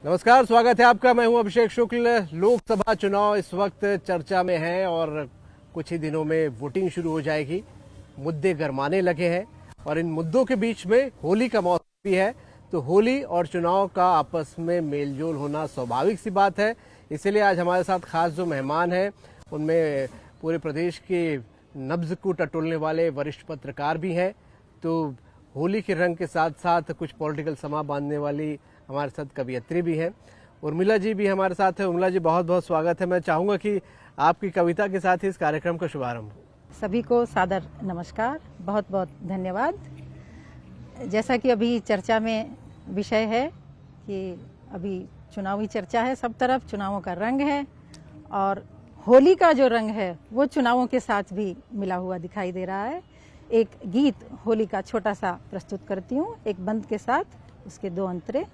नमस्कार, स्वागत है आपका। मैं हूं अभिषेक शुक्ल। लोकसभा चुनाव इस वक्त चर्चा में है और कुछ ही दिनों में वोटिंग शुरू हो जाएगी। मुद्दे गरमाने लगे हैं और इन मुद्दों के बीच में होली का मौसम भी है, तो होली और चुनाव का आपस में मेलजोल होना स्वाभाविक सी बात है। इसीलिए आज हमारे साथ खास जो मेहमान हैं उनमें पूरे प्रदेश के नब्ज को टटोलने वाले वरिष्ठ पत्रकार भी हैं, तो होली के रंग के साथ साथ कुछ पॉलिटिकल समा बांधने वाली हमारे साथ कवियत्री भी हैं। उर्मिला जी भी हमारे साथ है। उर्मिला जी, बहुत बहुत स्वागत है। मैं चाहूँगा कि आपकी कविता के साथ ही इस कार्यक्रम का शुभारंभ हो। सभी को सादर नमस्कार, बहुत बहुत धन्यवाद। जैसा कि अभी चर्चा में विषय है कि अभी चुनावी चर्चा है, सब तरफ चुनावों का रंग है और होली का जो रंग है वो चुनावों के साथ भी मिला हुआ दिखाई दे रहा है। एक गीत होली का छोटा सा प्रस्तुत करती हूँ, एक बंद के साथ, उसके दो अंतरे।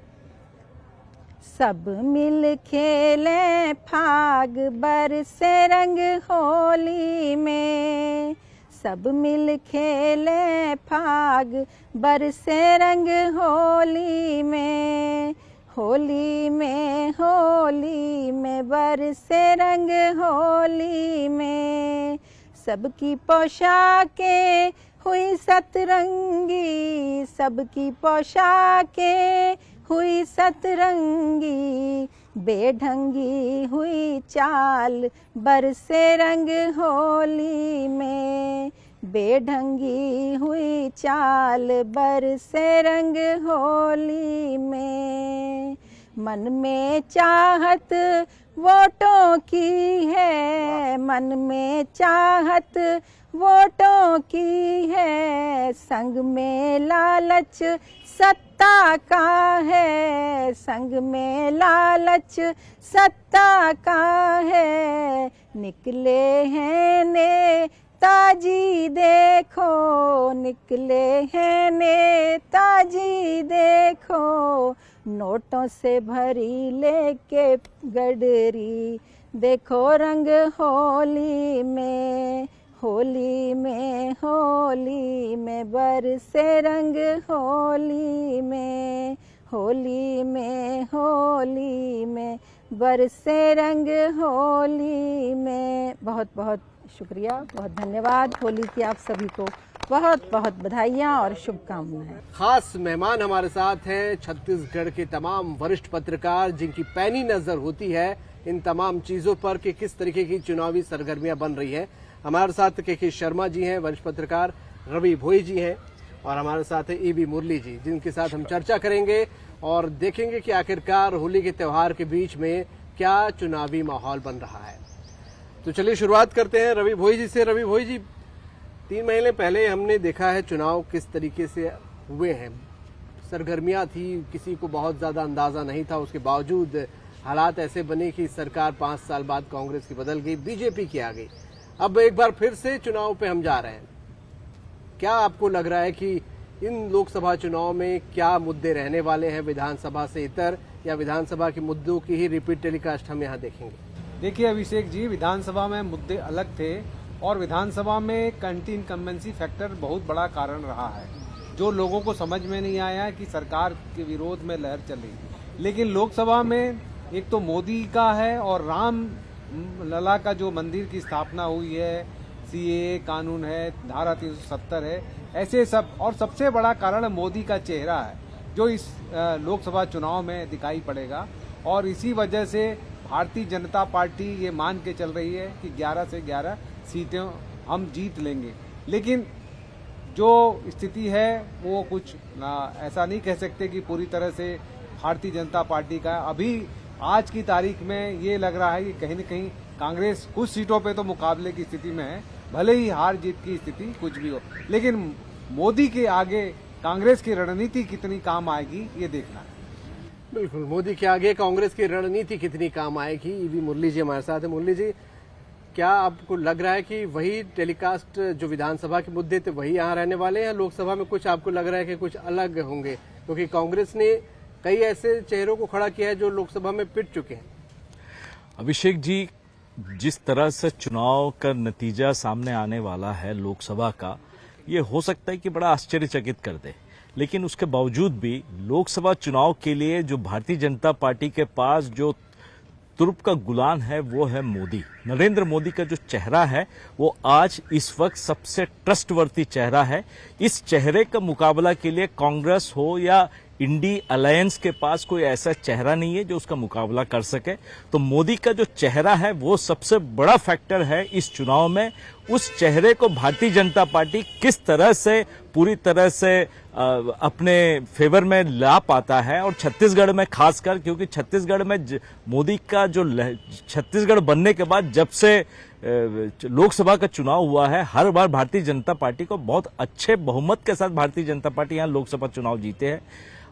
सब मिल खेलें फाग बरसे रंग होली में, सब मिल खेलें फाग बरसे रंग होली में, होली में होली में बरसे रंग होली में। सबकी पोशाकें हुई सतरंगी, सबकी पोशाकें हुई सतरंगी, बेढंगी हुई चाल बरसे रंग होली में, बेढंगी हुई चाल बरसे रंग होली में। मन में चाहत वोटों की है, मन में चाहत वोटों की है, संग में लालच सत्ता का है, संग में लालच सत्ता का है। निकले हैं नेताजी देखो, निकले हैं नेताजी देखो, नोटों से भरी लेके गडरी, देखो रंग होली में, होली में होली में बरसे रंग होली में, होली में होली में बरसे रंग होली में। बहुत बहुत शुक्रिया, बहुत धन्यवाद। होली की आप सभी को बहुत बहुत बधाइयाँ और शुभकामनाएं। खास मेहमान हमारे साथ हैं छत्तीसगढ़ के तमाम वरिष्ठ पत्रकार, जिनकी पैनी नजर होती है इन तमाम चीजों पर कि किस तरीके की चुनावी सरगर्मियां बन रही है। हमारे साथ के शर्मा जी हैं, वरिष्ठ पत्रकार, रवि भोई जी हैं और हमारे साथ है ईबी मुरली जी, जिनके साथ हम चर्चा करेंगे और देखेंगे कि आखिरकार होली के त्योहार के बीच में क्या चुनावी माहौल बन रहा है। तो चलिए शुरुआत करते हैं रवि भोई जी से। रवि भोई जी, 3 महीने पहले हमने देखा है चुनाव किस तरीके से हुए हैं। सरगर्मियां थी, किसी को बहुत ज्यादा अंदाजा नहीं था, उसके बावजूद हालात ऐसे बने कि सरकार 5 साल बाद कांग्रेस की बदल गई, बीजेपी की आ गई। अब एक बार फिर से चुनाव पे हम जा रहे हैं। क्या आपको लग रहा है कि इन लोकसभा चुनाव में क्या मुद्दे रहने वाले हैं विधानसभा से इतर, या विधानसभा के मुद्दों की ही रिपीट टेलीकास्ट हम यहाँ देखेंगे? देखिए अभिषेक जी, विधानसभा में मुद्दे अलग थे और विधानसभा में एंटी इनकम्बेंसी फैक्टर बहुत बड़ा कारण रहा है, जो लोगों को समझ में नहीं आया कि सरकार के विरोध में लहर चली। लेकिन लोकसभा में एक तो मोदी का है और राम लला का जो मंदिर की स्थापना हुई है, सीएए कानून है, धारा 370 है, ऐसे सब, और सबसे बड़ा कारण मोदी का चेहरा है जो इस लोकसभा चुनाव में दिखाई पड़ेगा। और इसी वजह से भारतीय जनता पार्टी ये मान के चल रही है कि 11 से 11 सीटें हम जीत लेंगे। लेकिन जो स्थिति है वो कुछ ऐसा नहीं कह सकते कि पूरी तरह से भारतीय जनता पार्टी का अभी आज की तारीख में ये लग रहा है कि कहीं न कहीं कांग्रेस कुछ सीटों पे तो मुकाबले की स्थिति में है, भले ही हार जीत की स्थिति कुछ भी हो। लेकिन मोदी के आगे कांग्रेस की रणनीति कितनी काम आएगी ये देखना है। बिल्कुल, मोदी के आगे कांग्रेस की रणनीति कितनी काम आएगी। ईबी मुरली जी हमारे साथ है। मुरली जी, क्या आपको लग रहा है कि वही टेलीकास्ट जो विधानसभा के मुद्दे थे वही यहाँ रहने वाले हैं, या लोकसभा में कुछ आपको लग रहा है कि कुछ अलग होंगे? क्योंकि कांग्रेस ने कई ऐसे चेहरों को खड़ा किया है जो लोकसभा में पिट चुके हैं। अभिषेक जी, जिस तरह से चुनाव का नतीजा सामने आने वाला है लोकसभा का, ये हो सकता है कि बड़ा आश्चर्यचकित कर दे। लेकिन उसके बावजूद भी लोकसभा चुनाव के लिए जो भारतीय जनता पार्टी के पास जो तुर्प का गुलाम है वो है मोदी। नरेंद्र मोदी का जो चेहरा है वो आज इस वक्त सबसे ट्रस्टवर्दी चेहरा है। इस चेहरे का मुकाबला के लिए कांग्रेस हो या इंडी अलायंस के पास कोई ऐसा चेहरा नहीं है जो उसका मुकाबला कर सके। तो मोदी का जो चेहरा है वो सबसे बड़ा फैक्टर है इस चुनाव में। उस चेहरे को भारतीय जनता पार्टी किस तरह से पूरी तरह से अपने फेवर में ला पाता है, और छत्तीसगढ़ में खासकर, क्योंकि छत्तीसगढ़ में मोदी का जो छत्तीसगढ़ बनने के बाद जब से लोकसभा का चुनाव हुआ है, हर बार भारतीय जनता पार्टी को बहुत अच्छे बहुमत के साथ भारतीय जनता पार्टी यहां लोकसभा चुनाव जीते हैं,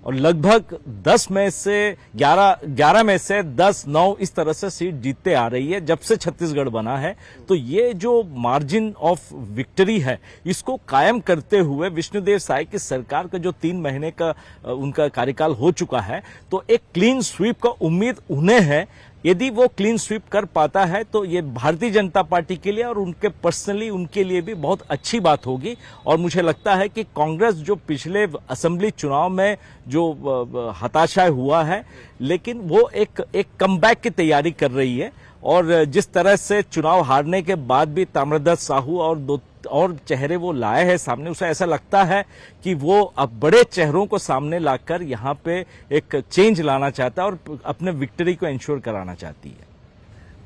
और लगभग 11 में से 10-9 इस तरह से सीट जीतते आ रही है जब से छत्तीसगढ़ बना है। तो ये जो मार्जिन ऑफ विक्ट्री है इसको कायम करते हुए विष्णुदेव साय की सरकार का जो 3 महीने का उनका कार्यकाल हो चुका है, तो एक क्लीन स्वीप का उम्मीद उन्हें है। यदि वो क्लीन स्वीप कर पाता है तो ये भारतीय जनता पार्टी के लिए और उनके पर्सनली उनके लिए भी बहुत अच्छी बात होगी। और मुझे लगता है कि कांग्रेस जो पिछले असेंबली चुनाव में जो हताशा हुआ है, लेकिन वो एक कमबैक की तैयारी कर रही है। और जिस तरह से चुनाव हारने के बाद भी ताम्रध्वज साहू और 2 और चेहरे वो लाए हैं सामने, उसे ऐसा लगता है कि वो अब बड़े चेहरों को सामने लाकर यहाँ पे एक चेंज लाना चाहता है और अपने विक्ट्री को इंश्योर कराना चाहती है।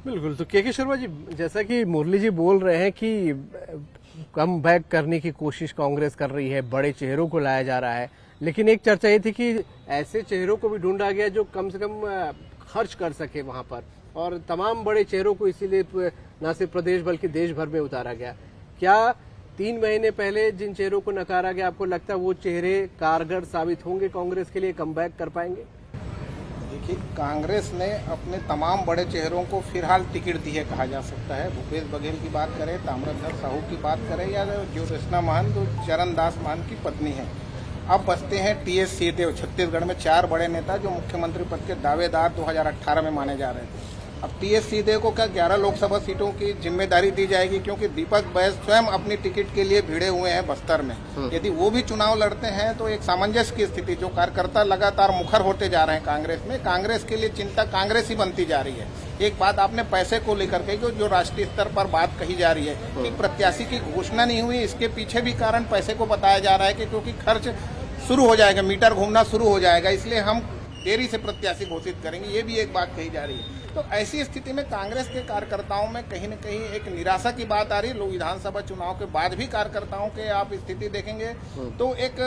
बिल्कुल। तो के शर्मा जी, जैसा कि मुरली जी बोल रहे हैं कि कम बैक करने की कोशिश कांग्रेस कर रही है, बड़े चेहरों को लाया जा रहा है, लेकिन एक चर्चा ये थी कि ऐसे चेहरों को भी ढूंढा गया जो कम से कम खर्च कर सके वहां पर, और तमाम बड़े चेहरों को इसीलिए न सिर्फ प्रदेश बल्कि देश भर में उतारा गया। क्या 3 महीने पहले जिन चेहरों को नकारा गया, आपको लगता है वो चेहरे कारगर साबित होंगे कांग्रेस के लिए, कमबैक कर पाएंगे? देखिए, कांग्रेस ने अपने तमाम बड़े चेहरों को फिलहाल टिकट दी है कहा जा सकता है। भूपेश बघेल की बात करें, ताम्रध्वज साहू की बात करें, या जो रचना महंत जो चरणदास महंत की पत्नी है। अब बचते हैं टीएस सिंहदेव। छत्तीसगढ़ में 4 बड़े नेता जो मुख्यमंत्री पद के दावेदार 2018 में माने जा रहे थे। अब टीएस सिंहदेव को क्या 11 लोकसभा सीटों की जिम्मेदारी दी जाएगी, क्योंकि दीपक बैस स्वयं अपनी टिकट के लिए भिड़े हुए हैं बस्तर में। यदि वो भी चुनाव लड़ते हैं तो एक सामंजस्य की स्थिति, जो कार्यकर्ता लगातार मुखर होते जा रहे हैं कांग्रेस में, कांग्रेस के लिए चिंता कांग्रेस ही बनती जा रही है। एक बात आपने पैसे को लेकर के जो राष्ट्रीय स्तर पर बात कही जा रही है कि प्रत्याशी की घोषणा नहीं हुई, इसके पीछे भी कारण पैसे को बताया जा रहा है कि क्योंकि खर्च शुरू हो जाएगा, मीटर घूमना शुरू हो जाएगा, इसलिए हम देरी से प्रत्याशी घोषित करेंगे, ये भी एक बात कही जा रही है। तो ऐसी स्थिति में कांग्रेस के कार्यकर्ताओं में कहीं न कहीं एक निराशा की बात आ रही है। लोग विधानसभा चुनाव के बाद भी कार्यकर्ताओं के आप स्थिति देखेंगे तो एक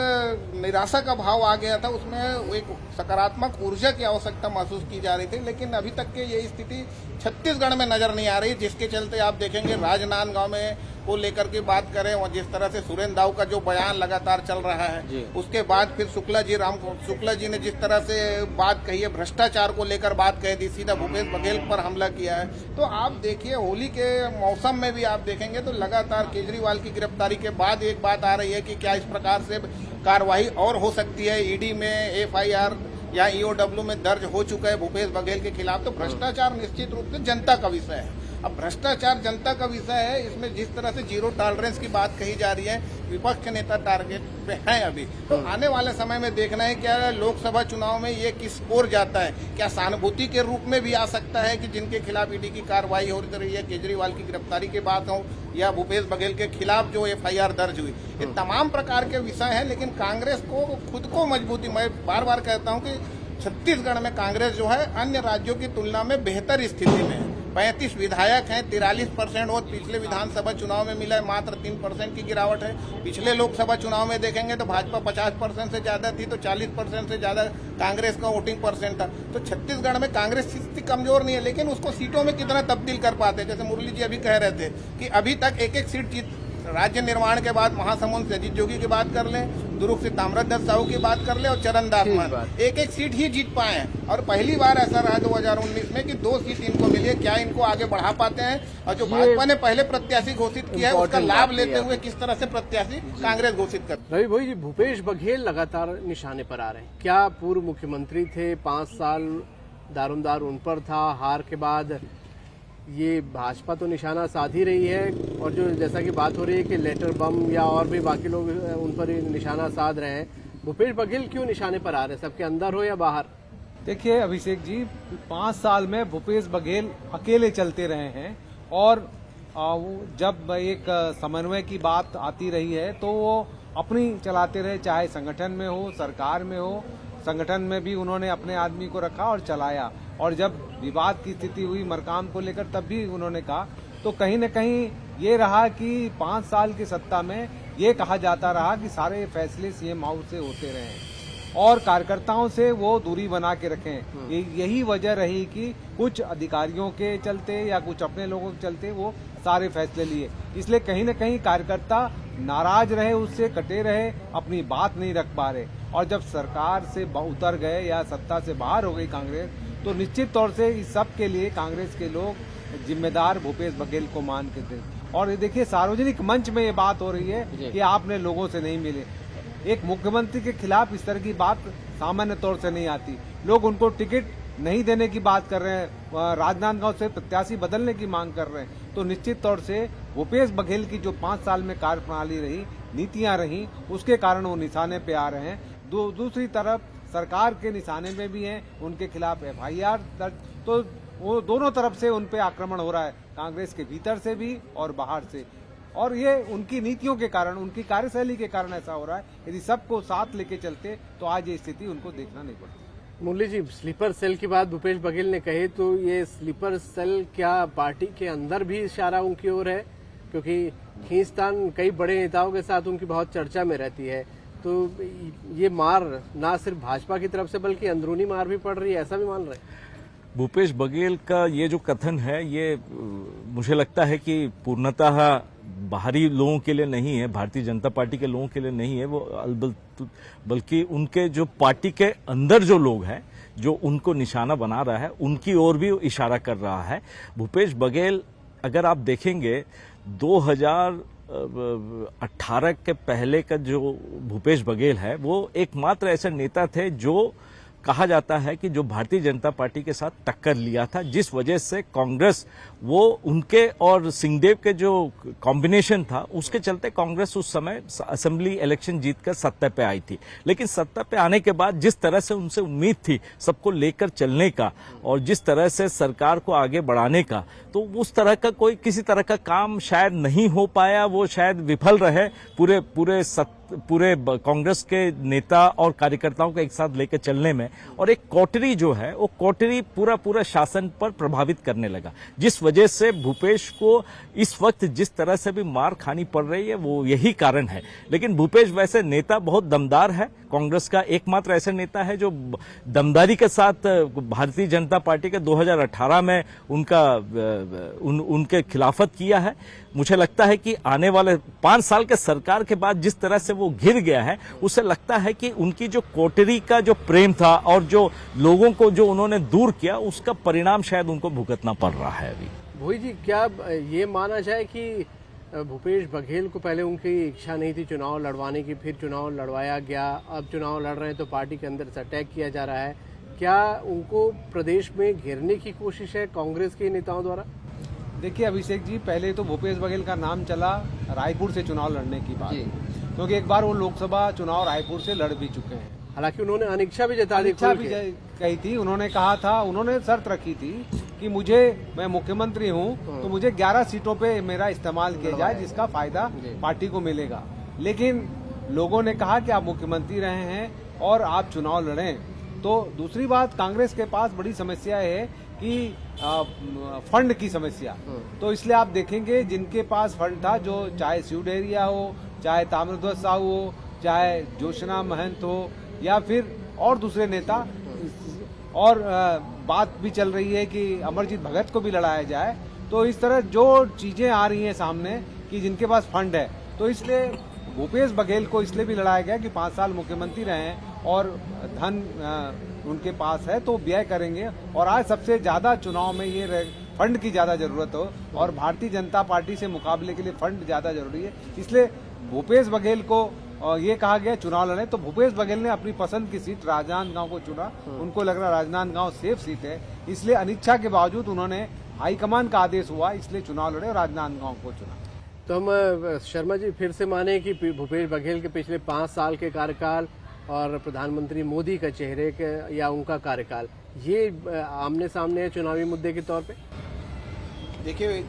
निराशा का भाव आ गया था, उसमें एक सकारात्मक ऊर्जा की आवश्यकता महसूस की जा रही थी, लेकिन अभी तक के ये स्थिति छत्तीसगढ़ में नजर नहीं आ रही, जिसके चलते आप देखेंगे राजनांदगांव में को लेकर के बात करें, और जिस तरह से सुरेंद्र दाऊ का जो बयान लगातार चल रहा है, उसके बाद फिर शुक्ला जी ने जिस तरह से बात कही है, भ्रष्टाचार को लेकर बात कही थी, सीधा भूपेश बघेल पर हमला किया है। तो आप देखिए, होली के मौसम में भी आप देखेंगे तो लगातार केजरीवाल की गिरफ्तारी के बाद एक बात आ रही है कि क्या इस प्रकार से कार्रवाई और हो सकती है। ईडी में एफआईआर या ईओडब्ल्यू में दर्ज हो चुका है भूपेश बघेल के खिलाफ। तो भ्रष्टाचार निश्चित रूप से जनता का विषय है। अब भ्रष्टाचार जनता का विषय है, इसमें जिस तरह से जीरो टॉलरेंस की बात कही जा रही है, विपक्ष के नेता टारगेट पे हैं अभी। तो आने वाले समय में देखना है क्या लोकसभा चुनाव में ये किस ओर जाता है। क्या सहानुभूति के रूप में भी आ सकता है कि जिनके खिलाफ ईडी की कार्रवाई हो रही है, केजरीवाल की गिरफ्तारी की बात हो, या भूपेश बघेल के खिलाफ जो एफआईआर दर्ज हुई, ये तमाम प्रकार के विषय हैं। लेकिन कांग्रेस को खुद को मजबूती, मैं बार बार कहता हूँ कि छत्तीसगढ़ में कांग्रेस जो है अन्य राज्यों की तुलना में बेहतर स्थिति में है। 35 विधायक हैं, 43% और पिछले विधानसभा चुनाव में मिला है मात्र 3% की गिरावट है। पिछले लोकसभा चुनाव में देखेंगे तो भाजपा 50% से ज्यादा थी, तो 40% से ज्यादा कांग्रेस का वोटिंग परसेंट था। तो छत्तीसगढ़ में कांग्रेस स्थिति कमजोर नहीं है, लेकिन उसको सीटों में कितना तब्दील कर पाते हैं। जैसे मुरली जी अभी कह रहे थे कि अभी तक एक सीट जीत, राज्य निर्माण के बाद महासमुंद से अजीत जोगी की बात कर लें, दुर्ग से ताम्रध्वज साहू की बात कर ले, और चरणदास महंत एक सीट ही जीत पाए हैं। और पहली बार ऐसा रहा 2019 में कि 2 सीट इनको मिली है। क्या इनको आगे बढ़ा पाते हैं? और जो भाजपा ने पहले प्रत्याशी घोषित किया है उसका लाभ लेते हुए किस तरह से प्रत्याशी कांग्रेस घोषित कर। रवि भाई जी, भूपेश बघेल लगातार निशाने पर आ रहे हैं। क्या पूर्व मुख्यमंत्री थे, 5 साल दारोमदार उन पर था, हार के बाद ये भाजपा तो निशाना साध ही रही है, और जो जैसा कि बात हो रही है कि लेटर बम या और भी बाकी लोग उन पर निशाना साध रहे हैं, भूपेश बघेल क्यों निशाने पर आ रहे हैं, सबके अंदर हो या बाहर? देखिए अभिषेक जी, 5 साल में भूपेश बघेल अकेले चलते रहे हैं और जब एक समन्वय की बात आती रही है तो वो अपनी चलाते रहे, चाहे संगठन में हो, सरकार में हो। संगठन में भी उन्होंने अपने आदमी को रखा और चलाया, और जब विवाद की स्थिति हुई मरकाम को लेकर तब भी उन्होंने कहा। तो कहीं न कहीं ये रहा कि 5 साल की सत्ता में ये कहा जाता रहा कि सारे फैसले सीएम हाउस से होते रहे और कार्यकर्ताओं से वो दूरी बना के रखें। यही वजह रही कि कुछ अधिकारियों के चलते या कुछ अपने लोगों के चलते वो सारे फैसले लिए। इसलिए कहीं न कहीं कार्यकर्ता नाराज रहे, उससे कटे रहे, अपनी बात नहीं रख पा रहे। और जब सरकार से उतर गए या सत्ता से बाहर हो गई कांग्रेस, तो निश्चित तौर से इस सब के लिए कांग्रेस के लोग जिम्मेदार भूपेश बघेल को मानते थे। और ये देखिए, सार्वजनिक मंच में ये बात हो रही है कि आपने लोगों से नहीं मिले। एक मुख्यमंत्री के खिलाफ इस तरह की बात सामान्य तौर से नहीं आती। लोग उनको टिकट नहीं देने की बात कर रहे हैं, राजनांदगांव से प्रत्याशी बदलने की मांग कर रहे हैं। तो निश्चित तौर से भूपेश बघेल की जो 5 साल में कार्यप्रणाली रही, नीतियां रही, उसके कारण वो निशाने पे आ रहे हैं। दूसरी तरफ सरकार के निशाने में भी हैं, उनके खिलाफ FIR दर्ज। तो वो दोनों तरफ से उन पे आक्रमण हो रहा है, कांग्रेस के भीतर से भी और बाहर से। और ये उनकी नीतियों के कारण, उनकी कार्यशैली के कारण ऐसा हो रहा है। यदि सबको साथ लेके चलते तो आज ये स्थिति उनको देखना नहीं पड़ती। मुरली जी, स्लीपर सेल की बात भूपेश बघेल ने कही, तो ये स्लीपर सेल क्या पार्टी के अंदर भी इशारा उनकी ओर है? क्योंकि खींचतान कई बड़े नेताओं के साथ उनकी बहुत चर्चा में रहती है। तो ये मार ना सिर्फ भाजपा की तरफ से बल्कि अंदरूनी मार भी पड़ रही है, ऐसा भी मान रहे हैं? भूपेश बघेल का ये जो कथन है, ये मुझे लगता है कि पूर्णतः बाहरी लोगों के लिए नहीं है, भारतीय जनता पार्टी के लोगों के लिए नहीं है वो, बल्कि उनके जो पार्टी के अंदर जो लोग हैं, जो उनको निशाना बना रहा है, उनकी ओर भी इशारा कर रहा है। भूपेश बघेल, अगर आप देखेंगे 2018 के पहले का जो भूपेश बघेल है, वो एकमात्र ऐसे नेता थे जो कहा जाता है कि जो भारतीय जनता पार्टी के साथ टक्कर लिया था, जिस वजह से कांग्रेस, वो उनके और सिंहदेव के जो कॉम्बिनेशन था, उसके चलते कांग्रेस उस समय असेंबली इलेक्शन जीतकर सत्ता पे आई थी। लेकिन सत्ता पे आने के बाद जिस तरह से उनसे उम्मीद थी सबको लेकर चलने का और जिस तरह से सरकार को आगे बढ़ाने का, तो उस तरह का कोई किसी तरह का काम शायद नहीं हो पाया। वो शायद विफल रहे पूरे कांग्रेस के नेता और कार्यकर्ताओं को एक साथ लेकर चलने में। और एक कोटरी जो है, वो कोटरी पूरा शासन पर प्रभावित करने लगा, जिस वजह से भूपेश को इस वक्त जिस तरह से भी मार खानी पड़ रही है, वो यही कारण है। लेकिन भूपेश वैसे नेता बहुत दमदार है, कांग्रेस का एकमात्र ऐसा नेता है जो दमदारी के साथ भारतीय जनता पार्टी के 2018 में उनके खिलाफत किया है। मुझे लगता है कि आने वाले 5 साल के सरकार के बाद जिस तरह से वो घिर गया है, उससे लगता है कि उनकी जो कोटरी का जो प्रेम था और जो लोगों को जो उन्होंने दूर किया, उसका परिणाम शायद उनको भुगतना पड़ रहा है अभी। भोई जी, क्या ये माना जाए कि भूपेश बघेल को पहले उनकी इच्छा नहीं थी चुनाव लड़वाने की, फिर चुनाव लड़वाया गया, अब चुनाव लड़ रहे हैं तो पार्टी के अंदर से अटैक किया जा रहा है? क्या उनको प्रदेश में घेरने की कोशिश है कांग्रेस के नेताओं द्वारा? देखिए अभिषेक जी, पहले तो भूपेश बघेल का नाम चला रायपुर से चुनाव लड़ने की बात, क्योंकि एक बार वो लोकसभा चुनाव रायपुर से लड़ भी चुके हैं। हालांकि उन्होंने अनिच्छा भी जता दी, कही थी, उन्होंने कहा था, उन्होंने शर्त रखी थी कि मैं मुख्यमंत्री हूं तो मुझे 11 सीटों पे मेरा इस्तेमाल किया जाए, जिसका फायदा पार्टी को मिलेगा। लेकिन लोगों ने कहा कि आप मुख्यमंत्री रहे हैं और आप चुनाव लड़ें। तो दूसरी बात, कांग्रेस के पास बड़ी समस्या है कि फंड की समस्या। तो इसलिए आप देखेंगे जिनके पास फंड था, जो चाहे शिव डेहरिया हो, चाहे ताम्रध्वज साहू हो, चाहे जोशना महंत हो, या फिर और दूसरे नेता, और बात भी चल रही है कि अमरजीत भगत को भी लड़ाया जाए। तो इस तरह जो चीजें आ रही हैं सामने कि जिनके पास फंड है, तो इसलिए भूपेश बघेल को इसलिए भी लड़ाया गया कि 5 साल मुख्यमंत्री रहे और धन उनके पास है तो व्यय करेंगे। और आज सबसे ज्यादा चुनाव में ये फंड की ज्यादा जरूरत हो और भारतीय जनता पार्टी से मुकाबले के लिए फंड ज्यादा जरूरी है, इसलिए भूपेश बघेल को ये कहा गया चुनाव लड़े। तो भूपेश बघेल ने अपनी पसंद की सीट राजनांदगांव को चुना। उनको लग रहा राजनांदगांव सेफ सीट है, इसलिए अनिच्छा के बावजूद उन्होंने हाईकमान का आदेश हुआ, इसलिए चुनाव लड़े और राजनांदगांव को चुना। तो हम शर्मा जी फिर से माने कि भूपेश बघेल के पिछले 5 साल के कार्यकाल और प्रधानमंत्री मोदी का चेहरे के या उनका कार्यकाल, ये आमने सामने है चुनावी मुद्दे के तौर पे? देखिए,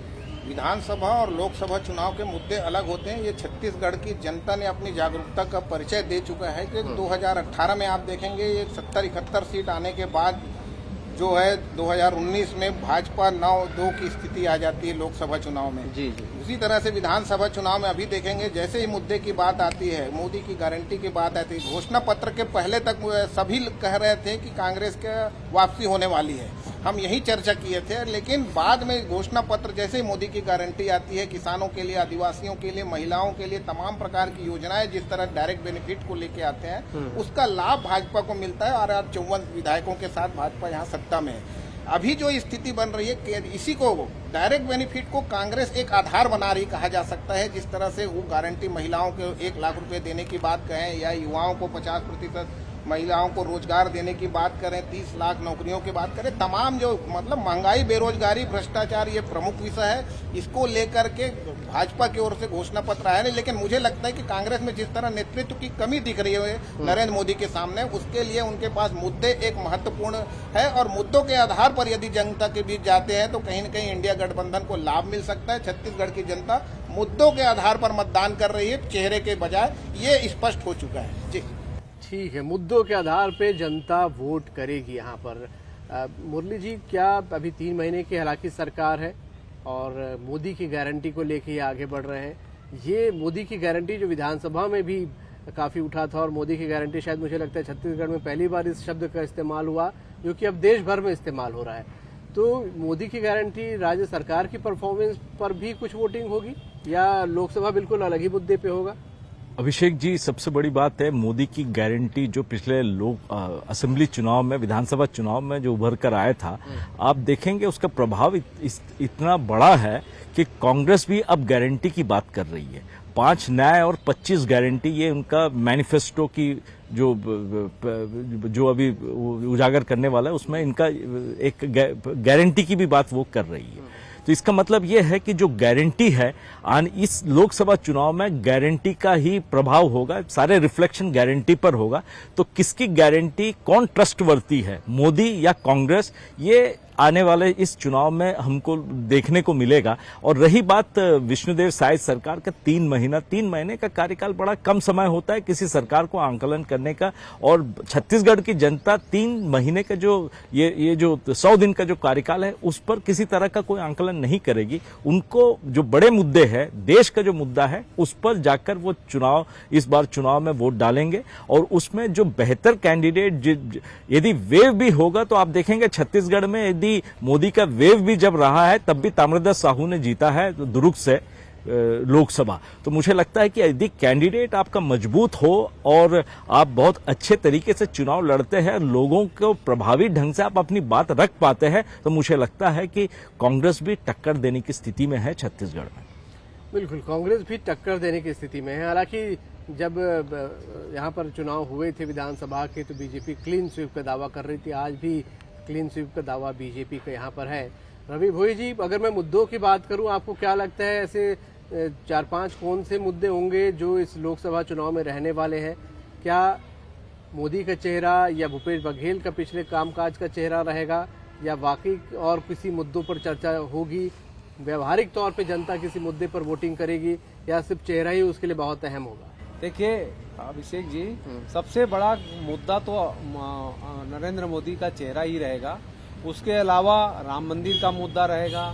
विधानसभा और लोकसभा चुनाव के मुद्दे अलग होते हैं। ये छत्तीसगढ़ की जनता ने अपनी जागरूकता का परिचय दे चुका है कि 2018 में आप देखेंगे ये 70-71 सीट आने के बाद जो है 2019 में भाजपा 9-2 की स्थिति आ जाती है लोकसभा चुनाव में। जी। उसी तरह से विधानसभा चुनाव में अभी देखेंगे, जैसे ही मुद्दे की बात आती है, मोदी की गारंटी की बात आती है, घोषणा पत्र के पहले तक सभी कह रहे थे कि कांग्रेस के वापसी होने वाली है, हम यही चर्चा किए थे। लेकिन बाद में घोषणा पत्र जैसे ही मोदी की गारंटी आती है, किसानों के लिए, आदिवासियों के लिए, महिलाओं के लिए तमाम प्रकार की योजनाएं जिस तरह डायरेक्ट बेनिफिट को लेके आते हैं, उसका लाभ भाजपा को मिलता है। और आज 54 विधायकों के साथ भाजपा यहाँ सत्ता में है। अभी जो स्थिति बन रही है कि इसी को डायरेक्ट बेनिफिट को कांग्रेस एक आधार बना रही कहा जा सकता है। जिस तरह से वो गारंटी महिलाओं को 1 लाख रुपए देने की बात कहें, या युवाओं को 50% महिलाओं को रोजगार देने की बात करें, 30 लाख नौकरियों की बात करें, तमाम जो मतलब महंगाई, बेरोजगारी, भ्रष्टाचार, ये प्रमुख विषय है। इसको लेकर के भाजपा की ओर से घोषणा पत्र आया नहीं। लेकिन मुझे लगता है कि कांग्रेस में जिस तरह नेतृत्व की कमी दिख रही है नरेंद्र मोदी के सामने, उसके लिए उनके पास मुद्दे एक महत्वपूर्ण है। और मुद्दों के आधार पर यदि जनता के बीच जाते हैं तो कहीं न कहीं इंडिया गठबंधन को लाभ मिल सकता है। छत्तीसगढ़ की जनता मुद्दों के आधार पर मतदान कर रही है, चेहरे के बजाय, ये स्पष्ट हो चुका है। जी ठीक है, मुद्दों के आधार पे जनता वोट करेगी यहाँ पर। मुरली जी, क्या अभी 3 महीने की हालांकि सरकार है और मोदी की गारंटी को लेके ये आगे बढ़ रहे हैं, ये मोदी की गारंटी जो विधानसभा में भी काफी उठा था, और मोदी की गारंटी शायद मुझे लगता है छत्तीसगढ़ में पहली बार इस शब्द का इस्तेमाल हुआ, जो कि अब देश भर में इस्तेमाल हो रहा है। तो मोदी की गारंटी राज्य सरकार की परफॉर्मेंस पर भी कुछ वोटिंग होगी, या लोकसभा बिल्कुल अलग ही मुद्दे पे होगा? अभिषेक जी, सबसे बड़ी बात है मोदी की गारंटी जो पिछले असेंबली चुनाव में, विधानसभा चुनाव में जो उभर कर आया था, आप देखेंगे उसका प्रभाव इतना बड़ा है कि कांग्रेस भी अब गारंटी की बात कर रही है। 5 न्याय और 25 गारंटी, ये उनका मैनिफेस्टो की जो अभी उजागर करने वाला है, उसमें इनका एक गारंटी की भी बात वो कर रही है। तो इसका मतलब यह है कि जो गारंटी है, इस लोकसभा चुनाव में गारंटी का ही प्रभाव होगा, सारे रिफ्लेक्शन गारंटी पर होगा। तो किसकी गारंटी, कौन ट्रस्टवर्दी है, मोदी या कांग्रेस, ये आने वाले इस चुनाव में हमको देखने को मिलेगा। और रही बात विष्णुदेव साय सरकार का 3 महीने का कार्यकाल बड़ा कम समय होता है किसी सरकार को आंकलन करने का। और छत्तीसगढ़ की जनता 3 महीने का जो ये जो 100 दिन का जो कार्यकाल है, उस पर किसी तरह का कोई आंकलन नहीं करेगी। उनको जो बड़े मुद्दे हैं, देश का जो मुद्दा है, उस पर जाकर वो इस बार चुनाव में वोट डालेंगे। और उसमें जो बेहतर कैंडिडेट, यदि वेव भी होगा, तो आप देखेंगे छत्तीसगढ़ में यदि मोदी का वेव भी जब रहा है, तब भी ताम्रध्वज साहू ने जीता है दुर्ग से लोकसभा। तो मुझे लगता है कि यदि कैंडिडेट आपका मजबूत हो और आप बहुत अच्छे तरीके से चुनाव लड़ते हैं, लोगों को प्रभावी ढंग से आप अपनी बात रख पाते हैं, तो मुझे लगता है कि कांग्रेस भी टक्कर देने की स्थिति में है छत्तीसगढ़ में। बिल्कुल, कांग्रेस भी टक्कर देने की स्थिति में है। हालांकि जब यहाँ पर चुनाव हुए थे विधानसभा के, तो बीजेपी क्लीन स्वीप का दावा कर रही थी। आज भी क्लीन स्वीप का दावा बीजेपी का यहाँ पर है। रवि भोई जी, अगर मैं मुद्दों की बात करूं, आपको क्या लगता है ऐसे 4-5 कौन से मुद्दे होंगे जो इस लोकसभा चुनाव में रहने वाले हैं? क्या मोदी का चेहरा या भूपेश बघेल का पिछले कामकाज का चेहरा रहेगा, या वाकई और किसी मुद्दों पर चर्चा होगी? व्यवहारिक तौर पे जनता किसी मुद्दे पर वोटिंग करेगी, या सिर्फ चेहरा ही उसके लिए बहुत अहम होगा? देखिए अभिषेक जी, सबसे बड़ा मुद्दा तो नरेंद्र मोदी का चेहरा ही रहेगा। उसके अलावा राम मंदिर का मुद्दा रहेगा,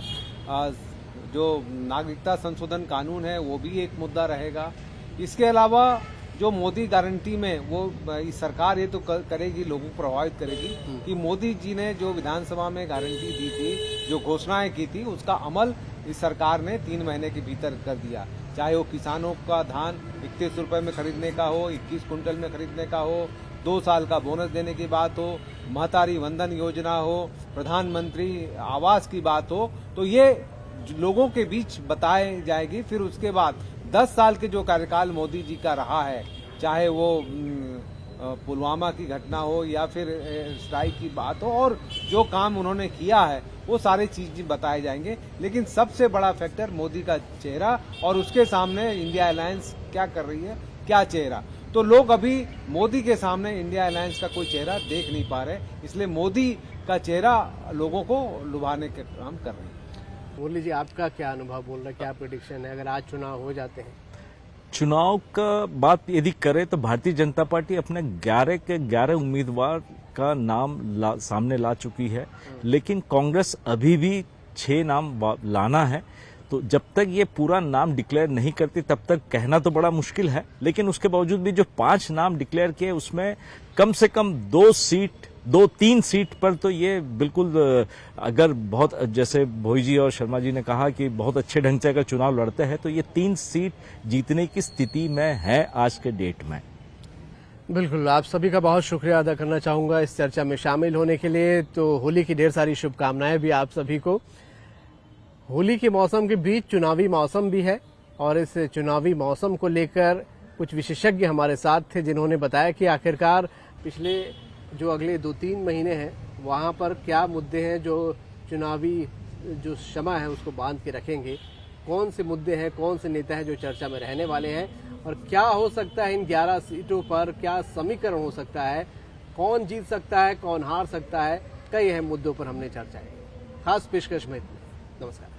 जो नागरिकता संशोधन कानून है वो भी एक मुद्दा रहेगा। इसके अलावा जो मोदी गारंटी में वो इस सरकार ये तो करेगी, लोगों को प्रभावित करेगी कि मोदी जी ने जो विधानसभा में गारंटी दी थी, जो घोषणाएं की थी, उसका अमल इस सरकार ने 3 महीने के भीतर कर दिया। चाहे वो किसानों का धान 31 रुपए में खरीदने का हो, 21 कुंटल में खरीदने का हो, 2 साल का बोनस देने की बात हो, महतारी वंदन योजना हो, प्रधानमंत्री आवास की बात हो, तो ये लोगों के बीच बताई जाएगी। फिर उसके बाद 10 साल के जो कार्यकाल मोदी जी का रहा है, चाहे वो पुलवामा की घटना हो या फिर स्ट्राइक की बात हो, और जो काम उन्होंने किया है, वो सारे चीज बताए जाएंगे। लेकिन सबसे बड़ा फैक्टर मोदी का चेहरा, और उसके सामने इंडिया अलायंस क्या कर रही है, क्या चेहरा। तो लोग अभी मोदी के सामने इंडिया अलायंस का कोई चेहरा देख नहीं पा रहे, इसलिए मोदी का चेहरा लोगों को लुभाने के काम कर रहे हैं। मुरली जी, आपका क्या अनुभव बोल रहा है, क्या प्रेडिक्शन है अगर आज चुनाव हो जाते हैं? चुनाव का बात यदि करें तो भारतीय जनता पार्टी अपने 11 के 11 उम्मीदवार का नाम सामने ला चुकी है, लेकिन कांग्रेस अभी भी 6 नाम लाना है। तो जब तक ये पूरा नाम डिक्लेयर नहीं करती तब तक कहना तो बड़ा मुश्किल है, लेकिन उसके बावजूद भी जो 5 नाम डिक्लेयर किए उसमें कम से कम 2-3 सीट पर तो ये बिल्कुल, अगर बहुत जैसे भोई जी और शर्मा जी ने कहा कि बहुत अच्छे ढंग से अगर चुनाव लड़ते हैं तो ये 3 सीट जीतने की स्थिति में है आज के डेट में। बिल्कुल, आप सभी का बहुत शुक्रिया अदा करना चाहूंगा इस चर्चा में शामिल होने के लिए। तो होली की ढेर सारी शुभकामनाएं भी आप सभी को। होली के मौसम के बीच चुनावी मौसम भी है और इस चुनावी मौसम को लेकर कुछ विशेषज्ञ हमारे साथ थे जिन्होंने बताया कि आखिरकार पिछले जो अगले 2-3 महीने हैं वहां पर क्या मुद्दे हैं जो चुनावी जो शमा है उसको बांध के रखेंगे, कौन से मुद्दे हैं, कौन से नेता हैं जो चर्चा में रहने वाले हैं और क्या हो सकता है इन 11 सीटों पर, क्या समीकरण हो सकता है, कौन जीत सकता है, कौन हार सकता है, कई अहम मुद्दों पर हमने चर्चा की। खास पेशकश में इतना। नमस्कार।